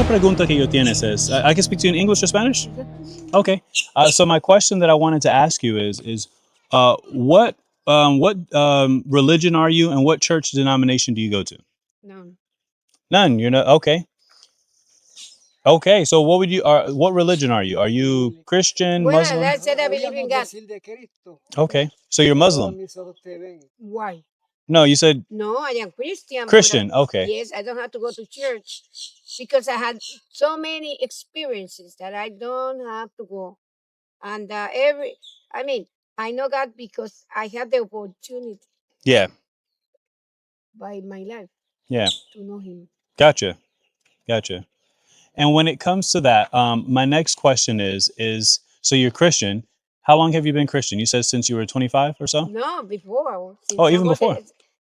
pregunta que yo tienes es, I can speak to you in English or Spanish? Okay. So my question that I wanted to ask you is what religion are you and what church denomination do you go to? No. None. You're not. Okay. Okay. So what religion are you? Are you Christian, Well, Muslim? I said I believe in God. Okay. So you're Muslim. Why? No, you said No, I am Christian. Christian. Okay. Yes, I don't have to go to church because I had so many experiences that I don't have to go. And I know God because I had the opportunity Yeah. by my life Yeah. to know Him. Gotcha. And when it comes to that, my next question is so you're Christian. How long have you been Christian? You said since you were 25 or so? No, before. Oh, even before.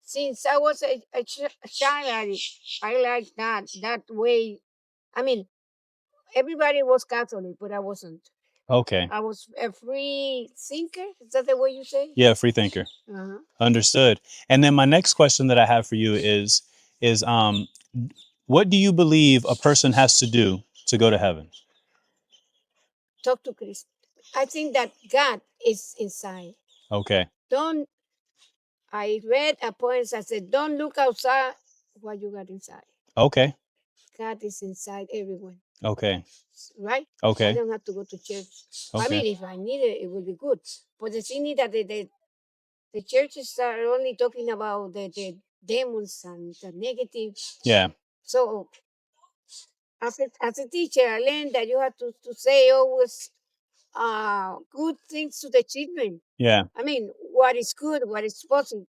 Since I was a child, I like that way. I mean, everybody was Catholic, but I wasn't. Okay. I was a free thinker. Is that the way you say? Yeah, free thinker. Uh-huh. Understood. And then my next question that I have for you is what do you believe a person has to do to go to heaven? Talk to Christ. I think that God is inside. Okay. Don't. I read a poem that said, "Don't look outside what you got inside." Okay. God is inside everyone. Okay. Right? Okay. I don't have to go to church. Okay. I mean, if I need it, it will be good. But the thing is that the churches are only talking about the demons and the negative. Yeah. So as a teacher, I learned that you have to say always good things to the children. Yeah. I mean, what is good, what is possible.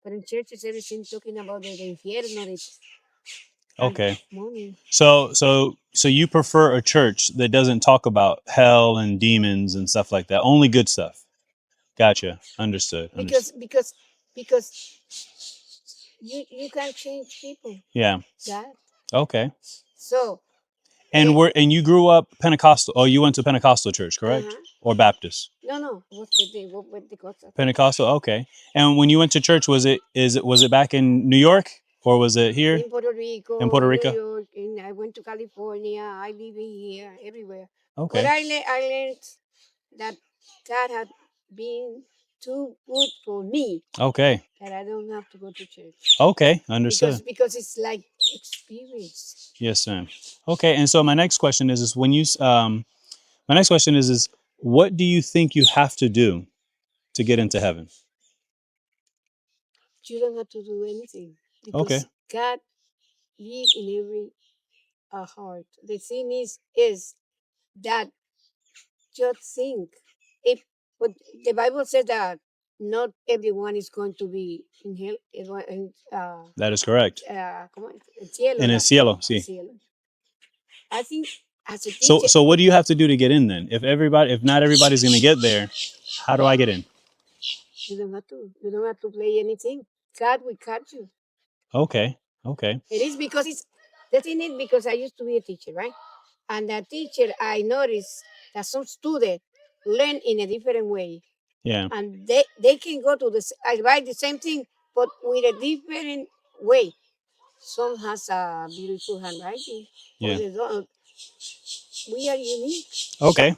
But in churches, everything talking about the infierno. Okay. Money. So you prefer a church that doesn't talk about hell and demons and stuff like that. Only good stuff. Gotcha. Understood. Because you can change people. Yeah. God. Okay. So And you grew up Pentecostal. Oh, you went to Pentecostal church, correct? Or Baptist? No. What's the Pentecostal? Pentecostal. Okay. And when you went to church, was it back in New York or was it here In Puerto Rico, in Puerto Rico? New York, and I went to California. I live in here, everywhere. Okay. But I learned that God had been too good for me. Okay. That I don't have to go to church. Okay. Understood. Because it's like experience. Yes, ma'am. Okay. And so my next question is when you my next question is what do you think you have to do to get into heaven? You don't have to do anything because Okay. God lives in every heart. The thing is that just think if but the Bible says that not everyone is going to be in hell. That is correct. ¿Cómo es? El cielo, En el cielo, sí. cielo. I think as a teacher, So what do you have to do to get in then? If not everybody's going to get there, how do I get in? you don't have to play anything. God will catch you. Okay. Okay. It is because the thing is because I used to be a teacher, right? And a teacher, I noticed that some students learn in a different way. Yeah. And they can go to I write the same thing, but with a different way. Some has a beautiful handwriting. Yeah. Others don't. We are unique. Okay.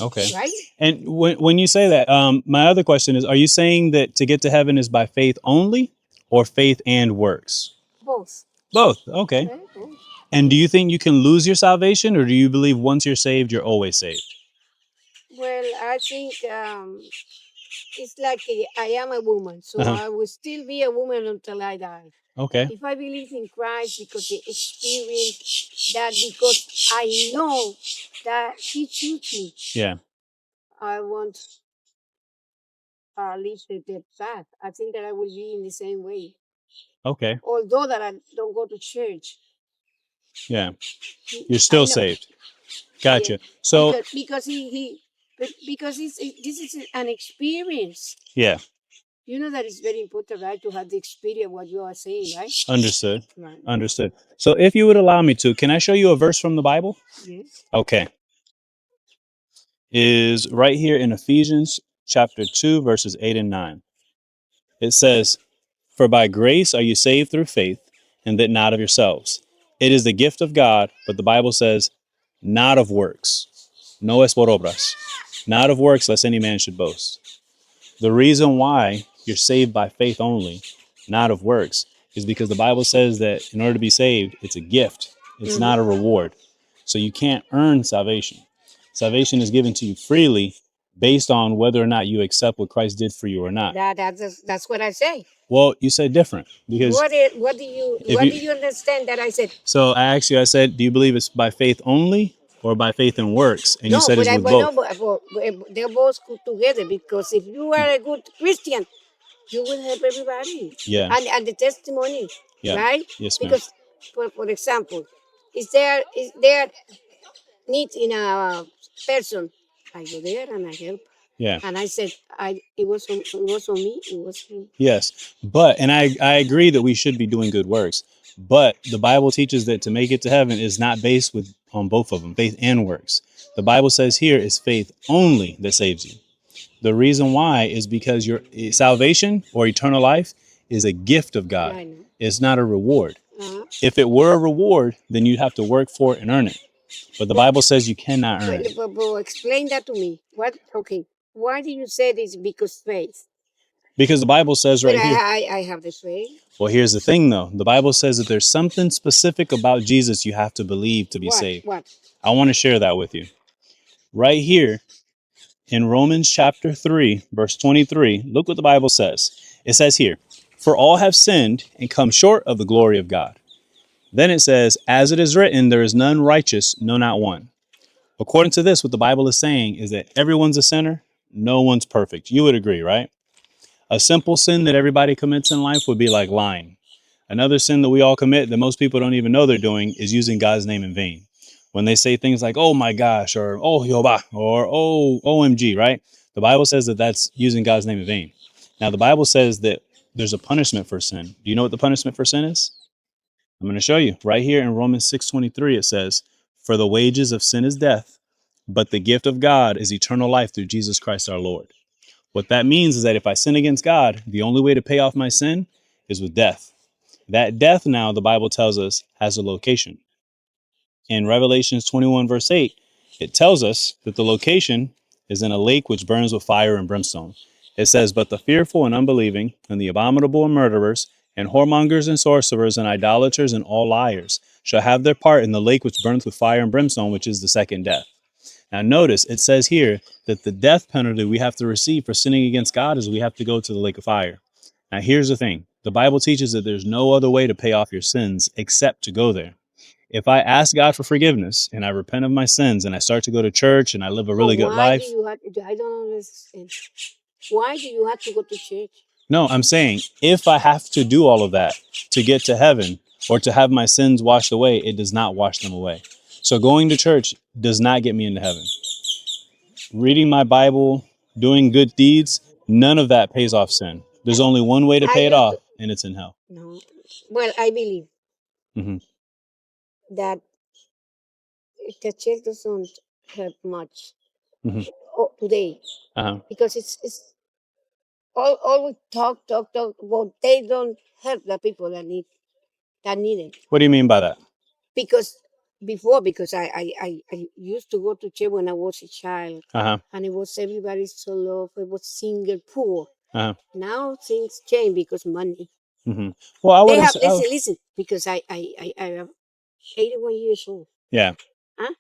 Okay. Right? And when you say that, my other question is, are you saying that to get to heaven is by faith only or faith and works? Both. Both. Okay. Right? Both. And do you think you can lose your salvation or do you believe once you're saved, you're always saved? Well, I think it's like I am a woman, so I will still be a woman until I die. Okay. If I believe in Christ because the experience that because I know that He chose me. Yeah. I won't leave the path. I think that I will be in the same way. Okay. Although that I don't go to church. Yeah. You're still saved. Gotcha. Yeah. So because this is an experience. yeah. You know that it's very important, right, to have the experience what you are saying, right? Understood. Right. Understood. So if you would allow me to, can I show you a verse from the Bible? Yes. Okay. Is right here in Ephesians chapter 2, verses 8 and 9. It says, "For by grace are you saved through faith, and that not of yourselves. It is the gift of God, but the Bible says, not of works. No es por obras. Not of works, lest any man should boast. The reason why you're saved by faith only, not of works, is because the Bible says that in order to be saved, it's a gift. It's not a reward. So you can't earn salvation. Salvation is given to you freely based on whether or not you accept what Christ did for you or not. That's what I say. Well, you said different because What do you understand that I said? so I said, do you believe it's by faith only or by faith and works? And you No, said it's with but no, both. but they're both good together because if you are a good Christian, you will help everybody. Yeah. And the testimony, Yeah. right? Yes, ma'am. Because, for example, is there need in a person? I go there and I help. Yeah. And I said, it was on me. It was him. Yes. But, and I agree that we should be doing good works. But the Bible teaches that to make it to heaven is not based on both of them, faith and works. The Bible says here is faith only that saves you. The reason why is because your salvation or eternal life is a gift of God. I know. It's not a reward. Uh-huh. If it were a reward, then you'd have to work for it and earn it. But the Bible says you cannot earn it. But explain that to me. What? Okay. Why do you say this? Because faith. Because the Bible says But right here. I have the faith. Well, here's the thing though. The Bible says that there's something specific about Jesus you have to believe to be saved. What? I want to share that with you. Right here in Romans chapter 3, verse 23, look what the Bible says. It says here, for all have sinned and come short of the glory of God. Then it says, as it is written, there is none righteous, no, not one. According to this, what the Bible is saying is that everyone's a sinner. No one's perfect. You would agree, right? A simple sin that everybody commits in life would be like lying. Another sin that we all commit that most people don't even know they're doing is using God's name in vain. When they say things like, oh my gosh, or oh Jehovah, or oh OMG, right? The Bible says that that's using God's name in vain. Now, the Bible says that there's a punishment for sin. Do you know what the punishment for sin is? I'm going to show you. Right here in Romans 6:23, it says, for the wages of sin is death, but the gift of God is eternal life through Jesus Christ our Lord. What that means is that if I sin against God, the only way to pay off my sin is with death. That death now, the Bible tells us, has a location. In Revelations 21, verse 8, it tells us that the location is in a lake which burns with fire and brimstone. It says, but the fearful and unbelieving, and the abominable and murderers, and whoremongers and sorcerers, and idolaters, and all liars, shall have their part in the lake which burns with fire and brimstone, which is the second death. Now, notice it says here that the death penalty we have to receive for sinning against God is we have to go to the lake of fire. Now, here's the thing. The Bible teaches that there's no other way to pay off your sins except to go there. If I ask God for forgiveness and I repent of my sins and I start to go to church and I live a really good life. I don't understand. Why do you have to go to church? No, I'm saying if I have to do all of that to get to heaven or to have my sins washed away, it does not wash them away. So going to church does not get me into heaven. Reading my Bible, doing good deeds, none of that pays off sin. There's only one way to pay it off, and it's in hell. No. Well, I believe Mhm. that the church doesn't help much Mhm. today Uh-huh. because it's always talk, but they don't help the people that need it. What do you mean by that? Because because I used to go to church when I was a child, Uh-huh. and it was everybody so low, it was single, poor. Uh-huh. Now things change because money. Mhm. Well, I They wouldn't have say, listen, because I am 81 years old. yeah. Huh?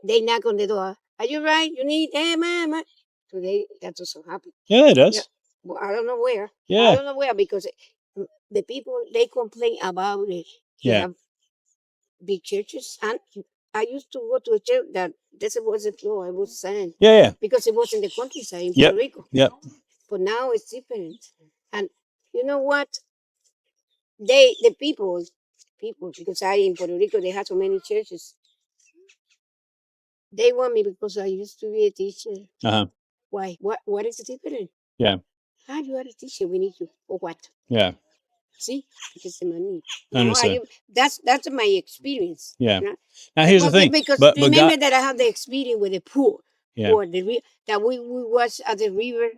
They knock on the door. Are you right? You need, hey, man. Today, that doesn't happen. Yeah, it does. Yeah. Well, I don't know where. I Yeah. don't know where because the people, they complain about it. You Yeah. have big churches. And I used to go to a church that this was the floor. I was saying. Yeah, yeah. Because it was in the countryside in Yep. Puerto Rico. Yep. But now it's different. And you know what? The people, because in Puerto Rico, they have so many churches. They want me because I used to be a teacher. Uh-huh. Why? What is the difference? Yeah. Ah, you are a teacher. We need you. For what? Yeah. See? Because the money. I understand. That's my experience. Yeah. You know? Now here's the thing. Because But remember God, that I have the experience with the poor. yeah. Or that we was at the river.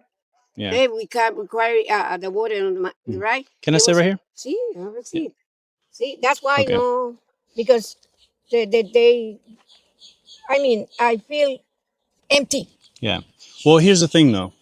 Yeah. Hey, we can't require the water on the right. Can I sit right here? See, I see. See, that's why Okay. no, because they I mean, I feel empty. Yeah. Well, here's the thing though.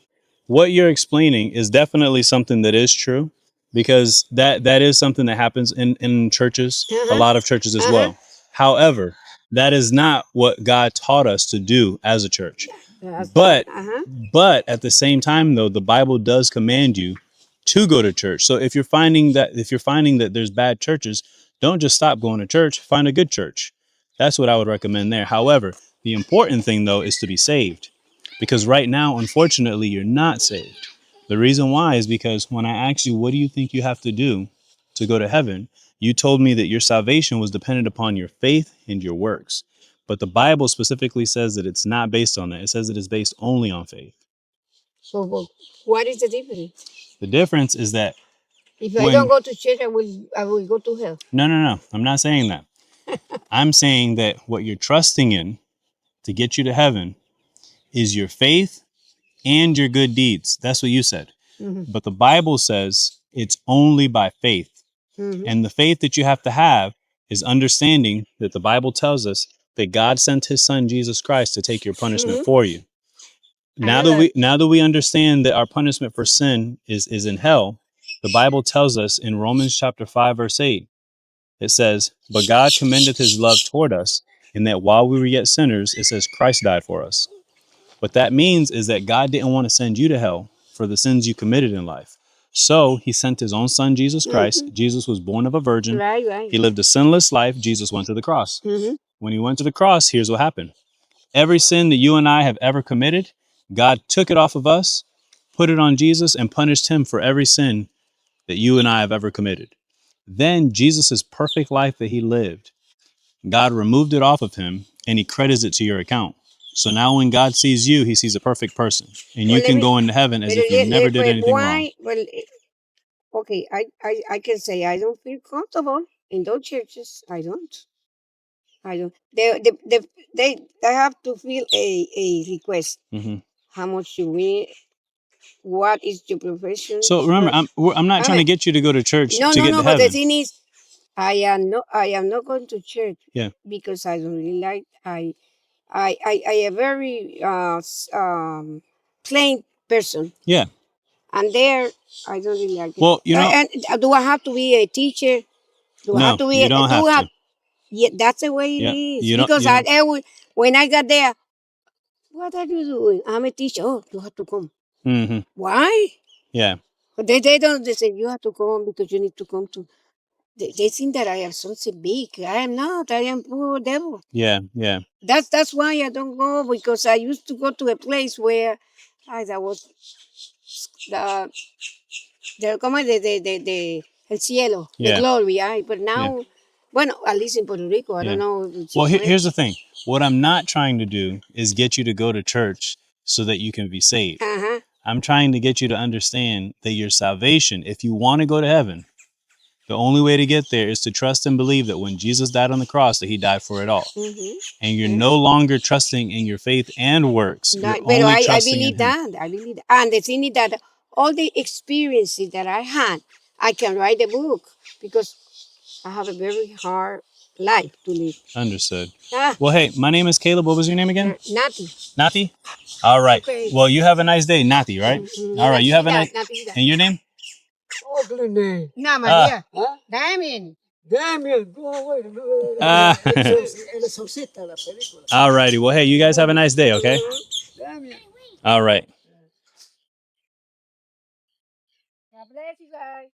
What you're explaining is definitely something that is true because that is something that happens in churches, a Uh-huh. lot of churches as Uh-huh. well. However, that is not what God taught us to do as a church. That's But uh-huh. but at the same time though, the Bible does command you to go to church. So if you're finding that there's bad churches, don't just stop going to church, find a good church. That's what I would recommend there. However, the important thing though is to be saved. Because right now, unfortunately, you're not saved. The reason why is because when I asked you, what do you think you have to do to go to heaven? You told me that your salvation was dependent upon your faith and your works. But the Bible specifically says that it's not based on that. It says it is based only on faith. So what is the difference? The difference is that If I don't when, go to church, I will go to hell. no, I'm not saying that. I'm saying that what you're trusting in to get you to heaven is your faith and your good deeds. That's what you said. Mm-hmm. But the Bible says it's only by faith. Mm-hmm. And the faith that you have to have is understanding that the Bible tells us that God sent his son Jesus Christ to take your punishment Mm-hmm. for you. I Now know that that. we understand that our punishment for sin is in hell, the Bible tells us in Romans chapter 5 verse 8, it says, "But God commendeth his love toward us, in that while we were yet sinners, it says Christ died for us." What that means is that God didn't want to send you to hell for the sins you committed in life. So he sent his own son, Jesus Christ. Mm-hmm. Jesus was born of a virgin. Right. He lived a sinless life. Jesus went to the cross. Mm-hmm. When he went to the cross, here's what happened. Every sin that you and I have ever committed, God took it off of us, put it on Jesus, and punished him for every sin that you and I have ever committed. Then Jesus' perfect life that he lived, God removed it off of him and he credits it to your account. So now when God sees you, he sees a perfect person and Well, you let can me. go into heaven as But if you never did anything wrong. why? Well, okay. I can say I don't feel comfortable in those churches. I don't. I don't. They have to fill a request. Hmm. How much you win? What is your profession? So remember, I'm not I trying mean, to get you to go to church no, to no, get to no. But the heaven. thing is, I am not going to church Yeah. because I don't really like. I a very plain person, Yeah. and there I don't really like it. Well, And do I have to be a teacher? Do I have no, to be? you don't Do have I have? to. Yeah, that's the way it Yeah. is. You don't, Because you don't. when I got there, what are you doing? I'm a teacher. Oh, you have to come. Hmm. Why? Yeah. But they don't. They say you have to come because you need to come to. They think that I am something big. I am not. I am poor devil. Yeah. Yeah. That's why I don't go because I used to go to a place where that was the como de el cielo, the Yeah. glory. But Yeah. now, bueno, at least in Puerto Rico, I don't Yeah. know. If it's Well, different. here's the thing. What I'm not trying to do is get you to go to church so that you can be saved. Uh-huh. I'm trying to get you to understand that your salvation, if you want to go to heaven, the only way to get there is to trust and believe that when Jesus died on the cross, that he died for it all. Mm-hmm. And you're Yeah. no longer trusting in your faith and works. You're But only I trusting in believe him. that. I believe that. And the thing is that all the experiences that I had, I can write a book because I have a very hard life to live. Understood. Ah, Well, hey, my name is Caleb. What was your name again? nothing. Nati? All right. Okay. Well, you have a nice day, Nati, right? All right. You have a nice. Natilda. And your name? Ugly name. No, Ah. Maria. Huh? Damien. Damien, go away. Ah. El exorcista, la película. All righty. Well, hey, you guys have a nice day, okay? Damien. All right. God bless you guys.